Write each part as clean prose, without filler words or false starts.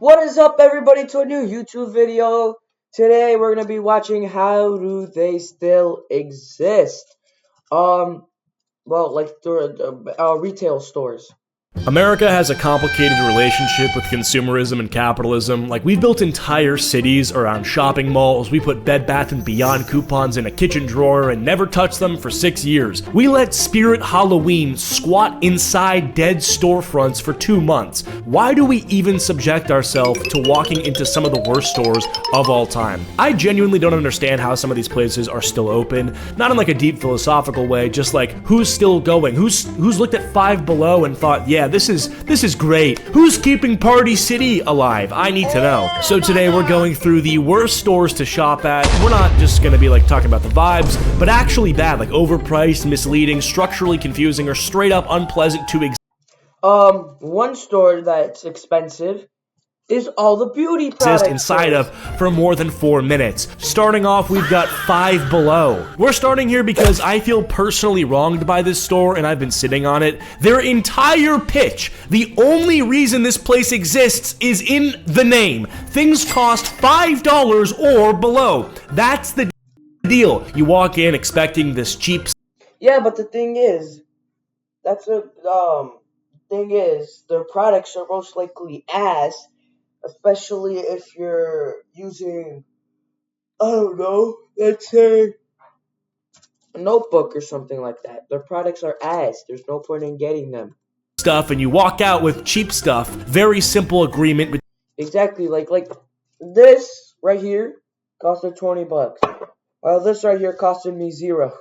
What is up, everybody, to a new YouTube video. Today we're gonna be watching how do they still exist. Well, like retail stores. America has a complicated relationship with consumerism and capitalism. Like, we've built entire cities around shopping malls. We put Bed Bath & Beyond coupons in a kitchen drawer and never touched them for 6 years. We let Spirit Halloween squat inside dead storefronts for 2 months. Why do we even subject ourselves to walking into some of the worst stores of all time? I genuinely don't understand how some of these places are still open. Not in like a deep philosophical way, just like, who's still going? Who's looked at Five Below and thought, yeah, this is great. Who's keeping Party City alive? I need to know. So today we're going through the worst stores to shop at. We're not just gonna be like talking about the vibes, but actually bad, like overpriced, misleading, structurally confusing, or straight up unpleasant to One store that's expensive is all the beauty exist products inside of for more than 4 minutes. Starting off, we've got Five Below. We're starting here because I feel personally wronged by this store and I've been sitting on it. Their entire pitch, the only reason this place exists is in the name. Things cost $5 or below. That's the deal. You walk in expecting this cheap. Yeah, but the thing is, their products are most likely ass, especially if you're using, I don't know, let's say a notebook or something like that. Their products are ass. There's no point in getting them. Stuff, and you walk out with cheap stuff. Very simple agreement. Exactly, like this right here costed $20, while this right here costed me 0.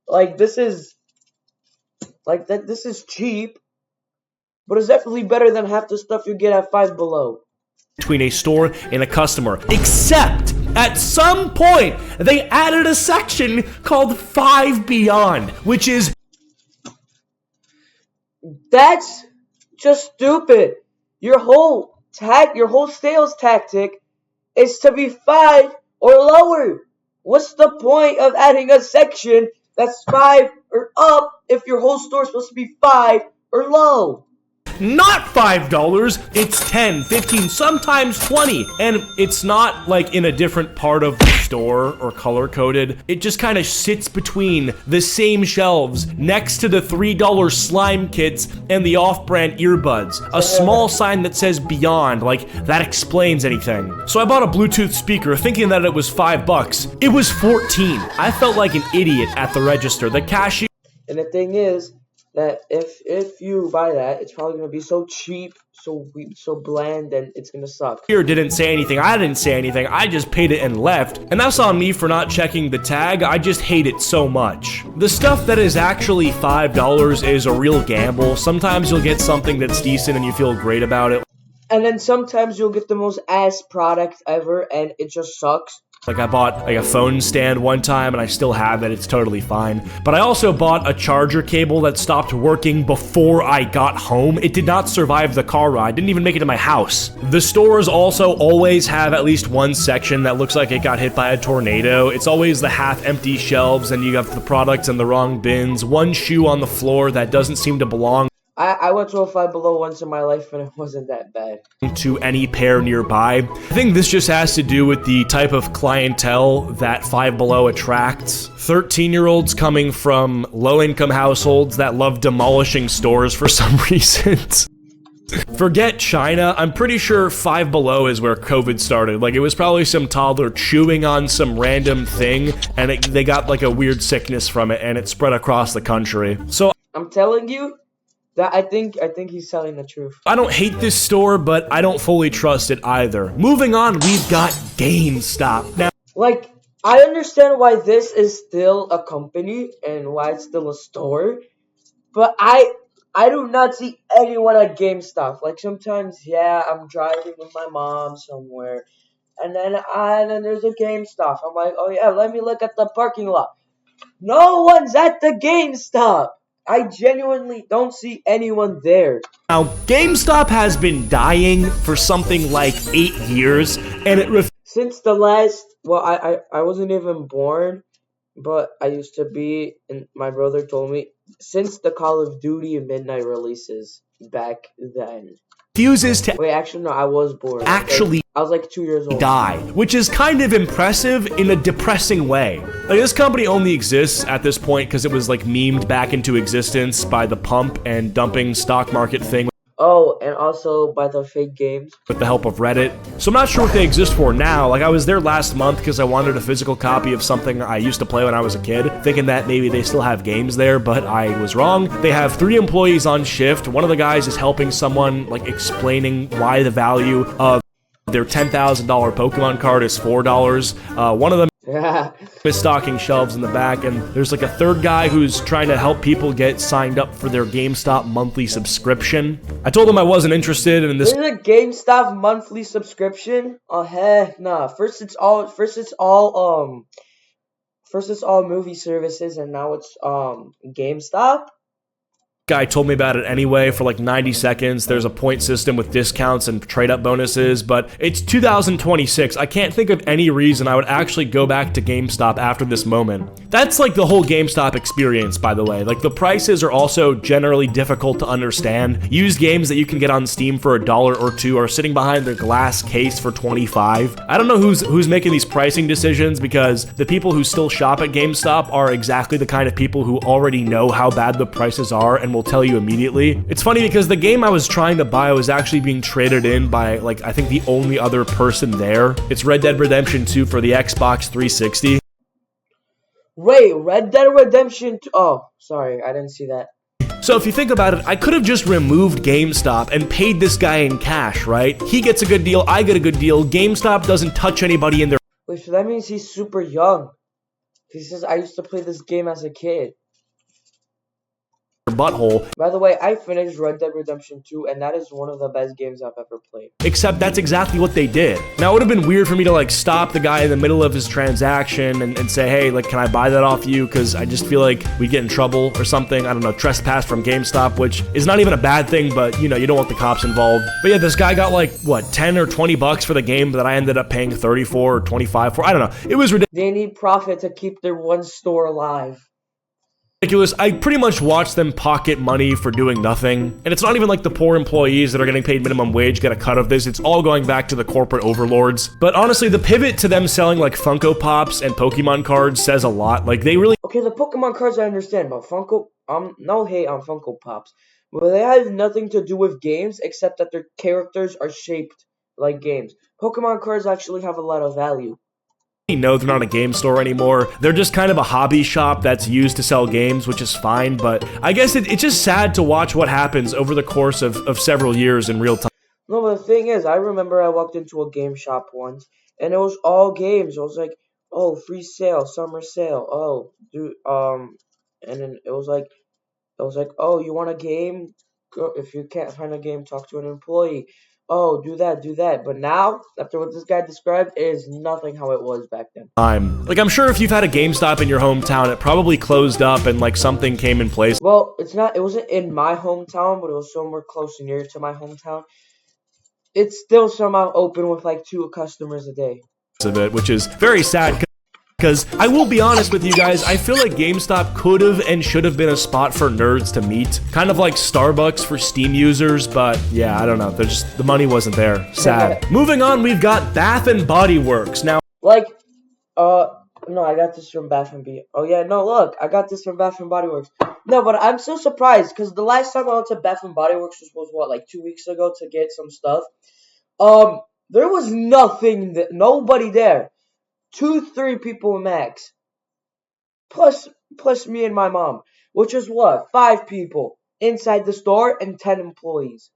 Like this is This is cheap, but it's definitely better than half the stuff you get at Five Below. Between a store and a customer, except at some point they added a section called Five Beyond, which is That's just stupid. Your whole sales tactic is to be 5 or lower. What's the point of adding a section that's 5 or up if your whole store's supposed to be 5 or low? not $5, it's 10, 15, sometimes 20, and it's not like in a different part of the store or color coded. It just kind of sits between the same shelves next to the $3 slime kits and the off-brand earbuds. A small sign that says Beyond, like that explains anything. So I bought a Bluetooth speaker thinking that it was $5. It was 14. I felt like an idiot at the register. The cashier. And the thing is that if you buy that, it's probably gonna be so cheap, so weak, so bland, and it's gonna suck. Didn't say anything. I didn't say anything. I just paid it and left. And that's on me for not checking the tag. I just hate it so much. The stuff that is actually $5 is a real gamble. Sometimes you'll get something that's decent and you feel great about it. And then sometimes you'll get the most ass product ever, and it just sucks. Like, I bought like a phone stand one time and I still have it. It's totally fine. But I also bought a charger cable that stopped working before I got home. It did not survive the car ride. Didn't even make it to my house. The stores also always have at least one section that looks like it got hit by a tornado. It's always the half-empty shelves and you have the products in the wrong bins. One shoe on the floor that doesn't seem to belong I went to a Five Below once in my life and it wasn't that bad. To any pair nearby. I think this just has to do with the type of clientele that Five Below attracts. 13-year-olds coming from low-income households that love demolishing stores for some reason. Forget China, I'm pretty sure Five Below is where COVID started. Like, it was probably some toddler chewing on some random thing, and they got like a weird sickness from it, and it spread across the country. So I'm telling you, that I think he's telling the truth. I don't hate this store, but I don't fully trust it either. Moving on, we've got GameStop. Now, like, I understand why this is still a company and why it's still a store, but I do not see anyone at GameStop. Like, sometimes, yeah, I'm driving with my mom somewhere, and then there's a GameStop. I'm like, oh yeah, let me look at the parking lot. No one's at the GameStop. I genuinely don't see anyone there. Now, GameStop has been dying for something like 8 years, and it since the last, well, I wasn't even born, but I used to be, and my brother told me, since the Call of Duty Midnight releases back then. refuses to Wait, actually, no, I was born. actually I was like 2 years old. die, which is kind of impressive in a depressing way. Like, this company only exists at this point because it was like memed back into existence by the pump and dumping stock market thing Oh, and also by the fake games. with the help of Reddit. So I'm not sure what they exist for now. Like, I was there last month because I wanted a physical copy of something I used to play when I was a kid, thinking that maybe they still have games there, but I was wrong. They have 3 employees on shift. One of the guys is helping someone, like, explaining why the value of their $10,000 Pokemon card is $4. One of them is stocking shelves in the back, and there's like a third guy who's trying to help people get signed up for their GameStop monthly subscription. I told him I wasn't interested in this. There's a GameStop monthly subscription? Oh heck nah. First it's all movie services, and now it's GameStop. Guy told me about it anyway for like 90 seconds. There's a point system with discounts and trade up bonuses, but it's 2026. I can't think of any reason I would actually go back to GameStop after this moment. That's like the whole GameStop experience, by the way. Like, the prices are also generally difficult to understand. Used games that you can get on Steam for $1 or $2 are sitting behind their glass case for $25. I don't know who's making these pricing decisions, because the people who still shop at GameStop are exactly the kind of people who already know how bad the prices are and will tell you immediately. It's funny because the game I was trying to buy was actually being traded in by, like, I think the only other person there. It's Red Dead Redemption 2 for the Xbox 360. Wait, Red Dead Redemption 2. Oh, sorry, I didn't see that. So if you think about it, I could have just removed GameStop and paid this guy in cash, right? He gets a good deal, I get a good deal. GameStop doesn't touch anybody in their Wait, so that means he's super young. He says, I used to play this game as a kid. butthole. By the way, I finished Red Dead Redemption 2, and that is one of the best games I've ever played. Except that's exactly what they did. Now, it would have been weird for me to, like, stop the guy in the middle of his transaction and say, hey, like, can I buy that off you? Because I just feel like we'd get in trouble or something. I don't know, trespass from GameStop, which is not even a bad thing, but, you know, you don't want the cops involved. But yeah, this guy got, like, what, 10 or 20 bucks for the game that I ended up paying 34 or 25 for. I don't know. It was ridiculous. They need profit to keep their one store alive. I pretty much watch them pocket money for doing nothing. And it's not even like the poor employees that are getting paid minimum wage get a cut of this. It's all going back to the corporate overlords. But honestly, the pivot to them selling like Funko Pops and Pokemon cards says a lot. Like, they really... Okay, the Pokemon cards I understand, but Funko... no hate on Funko Pops. But they have nothing to do with games except that their characters are shaped like games. Pokemon cards actually have a lot of value. know they're not a game store anymore. They're just kind of a hobby shop that's used to sell games, which is fine, but I guess it's just sad to watch what happens over the course of several years in real time. No, but the thing is, I remember I walked into a game shop once, and it was all games. It was like, oh, free sale, summer sale, oh, dude, and then it was like, oh, you want a game? Go, if you can't find a game, talk to an employee. Oh, do that, do that. But now, after what this guy described, it is nothing how it was back then. I'm sure if you've had a GameStop in your hometown, it probably closed up and like something came in place. Well, it wasn't in my hometown, but it was somewhere close and near to my hometown. It's still somehow open with like 2 customers a day. Of it, which is very sad. Because I will be honest with you guys, I feel like GameStop could have and should have been a spot for nerds to meet. Kind of like Starbucks for Steam users, but yeah, I don't know. The money wasn't there. Sad. Moving on, we've got Bath and Body Works. Now, like, no, I got this from Bath and Body. Oh yeah, no, look, I got this from Bath and Body Works. No, but I'm so surprised because the last time I went to Bath and Body Works was what, like 2 weeks ago to get some stuff. There was nobody there. 2-3 people max, plus me and my mom, which is what, 5 people inside the store and 10 employees.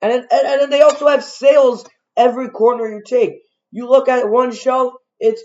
And then they also have sales every corner you take. You look at one shelf, it's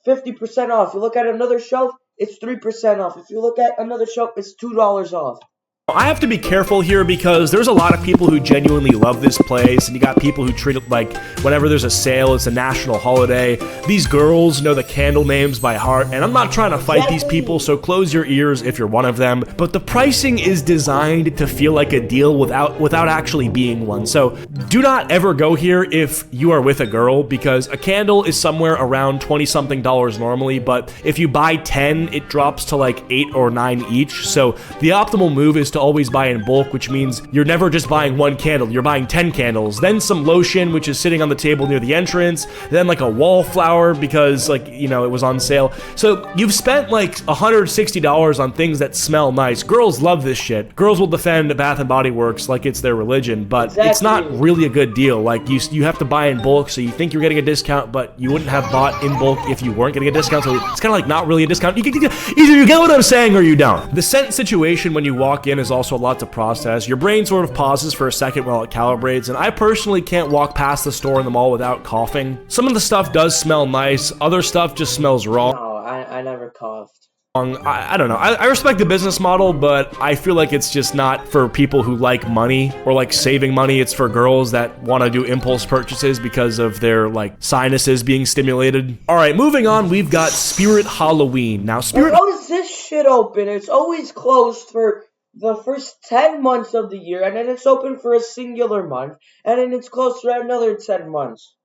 50% off. You look at another shelf, it's 3% off. If you look at another shelf, it's $2 off. I have to be careful here because there's a lot of people who genuinely love this place, and you got people who treat it like whenever there's a sale, it's a national holiday. These girls know the candle names by heart, and I'm not trying to fight these people, so close your ears if you're one of them. But the pricing is designed to feel like a deal without actually being one. So do not ever go here if you are with a girl, because a candle is somewhere around $20-something normally, but if you buy 10, it drops to like 8 or 9 each. So the optimal move is to always buy in bulk, which means you're never just buying one candle, you're buying 10 candles, then some lotion, which is sitting on the table near the entrance, then like a wallflower because like, you know, it was on sale. So you've spent like $160 on things that smell nice. Girls love this shit. Girls will defend Bath & Body Works like it's their religion, but it's not really a good deal. Like you have to buy in bulk, so you think you're getting a discount, but you wouldn't have bought in bulk if you weren't getting a discount, so it's kind of like not really a discount. Either you get what I'm saying or you don't. The scent situation when you walk in is also a lot to process. Your brain sort of pauses for a second while it calibrates, and I personally can't walk past the store in the mall without coughing. Some of the stuff does smell nice, other stuff just smells wrong. No, I never coughed. I don't know. I respect the business model, but I feel like it's just not for people who like money or like saving money. It's for girls that want to do impulse purchases because of their like sinuses being stimulated. All right, moving on, we've got Spirit Halloween. Now, Spirit... How is this shit open? It's always closed for the first 10 months of the year, and then it's open for a singular month, and then it's closed for another 10 months.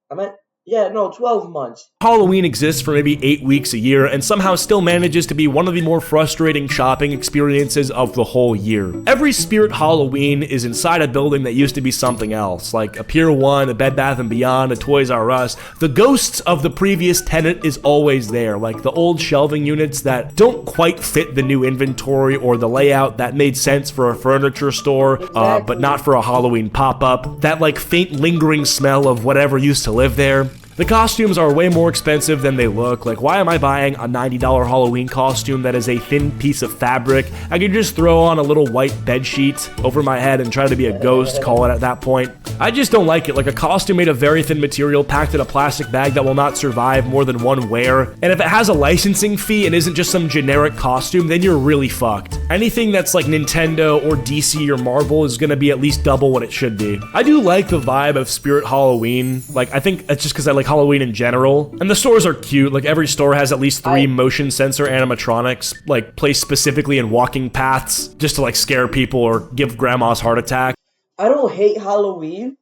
12 months. Halloween exists for maybe 8 weeks a year and somehow still manages to be one of the more frustrating shopping experiences of the whole year. Every Spirit Halloween is inside a building that used to be something else, like a Pier 1, a Bed Bath & Beyond, a Toys R Us. The ghosts of the previous tenant is always there, like the old shelving units that don't quite fit the new inventory or the layout that made sense for a furniture store, but not for a Halloween pop-up. That like faint lingering smell of whatever used to live there. The costumes are way more expensive than they look. Like, why am I buying a $90 Halloween costume that is a thin piece of fabric? I could just throw on a little white bed sheet over my head and try to be a ghost, call it at that point. I just don't like it. Like a costume made of very thin material packed in a plastic bag that will not survive more than one wear. And if it has a licensing fee and isn't just some generic costume, then you're really fucked. Anything that's like Nintendo or DC or Marvel is gonna be at least double what it should be. I do like the vibe of Spirit Halloween. Like, I think it's just because I like Halloween in general. And the stores are cute. Like, every store has at least 3 motion sensor animatronics, like, placed specifically in walking paths just to, like, scare people or give grandma's heart attack. I don't hate Halloween,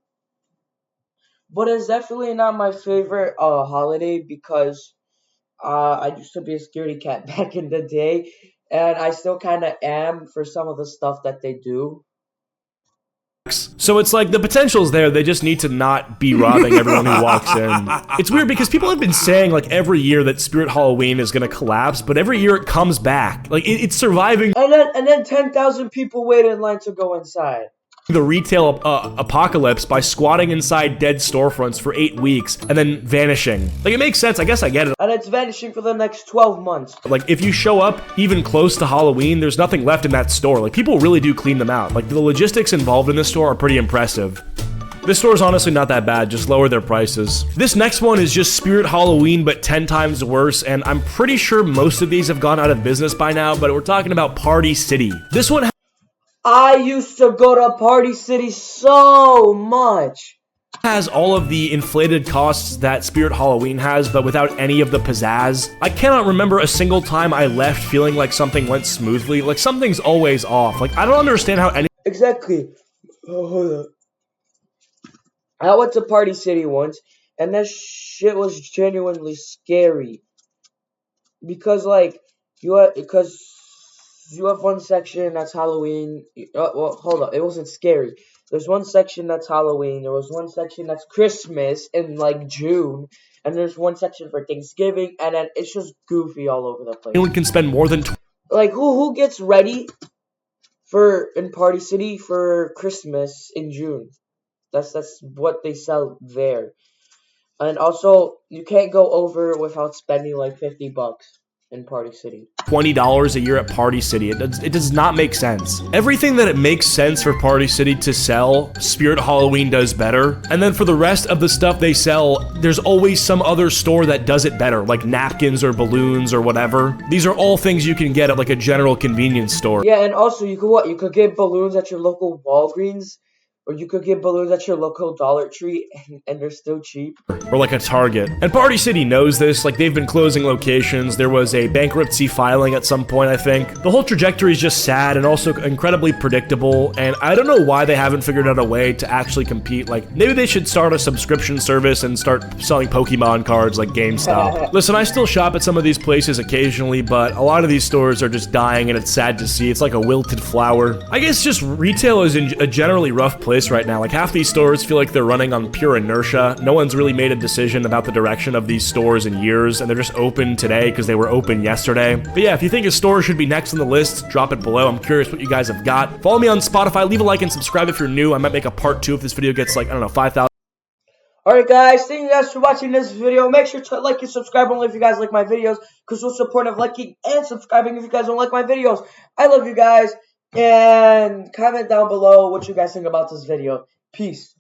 but it's definitely not my favorite holiday because I used to be a scaredy cat back in the day, and I still kind of am for some of the stuff that they do. So it's like the potential's there, they just need to not be robbing everyone who walks in. It's weird because people have been saying like every year that Spirit Halloween is gonna collapse, but every year it comes back. Like it's surviving. And then 10,000 people wait in line to go inside. The retail apocalypse by squatting inside dead storefronts for 8 weeks and then vanishing. Like, it makes sense, I guess I get it. And it's vanishing for the next 12 months. Like, if you show up even close to Halloween, there's nothing left in that store. Like, people really do clean them out. Like, the logistics involved in this store are pretty impressive. This store's honestly not that bad, just lower their prices. This next one is just Spirit Halloween, but 10 times worse, and I'm pretty sure most of these have gone out of business by now, but we're talking about Party City. This one I used to go to Party City so much. Has all of the inflated costs that Spirit Halloween has, but without any of the pizzazz. I cannot remember a single time I left feeling like something went smoothly. Like, something's always off. Like, I don't understand how any- Exactly. Oh, hold up. I went to Party City once, and that shit was genuinely scary. Because, like, you have one section that's Halloween. Well, hold up. It wasn't scary. There's one section that's Halloween. There was one section that's Christmas in, like, June. And there's one section for Thanksgiving. And then it's just goofy all over the place. anyone can spend more than... Like, who gets ready in Party City for Christmas in June? That's what they sell there. And also, you can't go over without spending, like, $50 in Party City. $20 a year at Party City. It does not make sense. Everything that it makes sense for Party City to sell, Spirit Halloween does better. And then for the rest of the stuff they sell, there's always some other store that does it better, like napkins or balloons or whatever. These are all things you can get at like a general convenience store. Yeah, and also you could get balloons at your local Walgreens or you could get balloons at your local Dollar Tree, and they're still cheap. Or like a Target. And Party City knows this, like they've been closing locations. There was a bankruptcy filing at some point, I think. The whole trajectory is just sad and also incredibly predictable, and I don't know why they haven't figured out a way to actually compete. Like, maybe they should start a subscription service and start selling Pokemon cards like GameStop. Listen, I still shop at some of these places occasionally, but a lot of these stores are just dying and it's sad to see. It's like a wilted flower. I guess just retail is in a generally rough place right now. Like, half these stores feel like they're running on pure inertia. No one's really made a decision about the direction of these stores in years, and they're just open today because they were open yesterday. But yeah, if you think a store should be next on the list, drop it below. I'm curious what you guys have got. Follow me on Spotify, leave a like and subscribe if you're new. I might make a part 2 if this video gets like, I don't know, 5,000. Alright guys, thank you guys for watching this video. Make sure to like and subscribe only if you guys like my videos, because what's the point of liking and subscribing if you guys don't like my videos? I love you guys, and comment down below what you guys think about this video. Peace.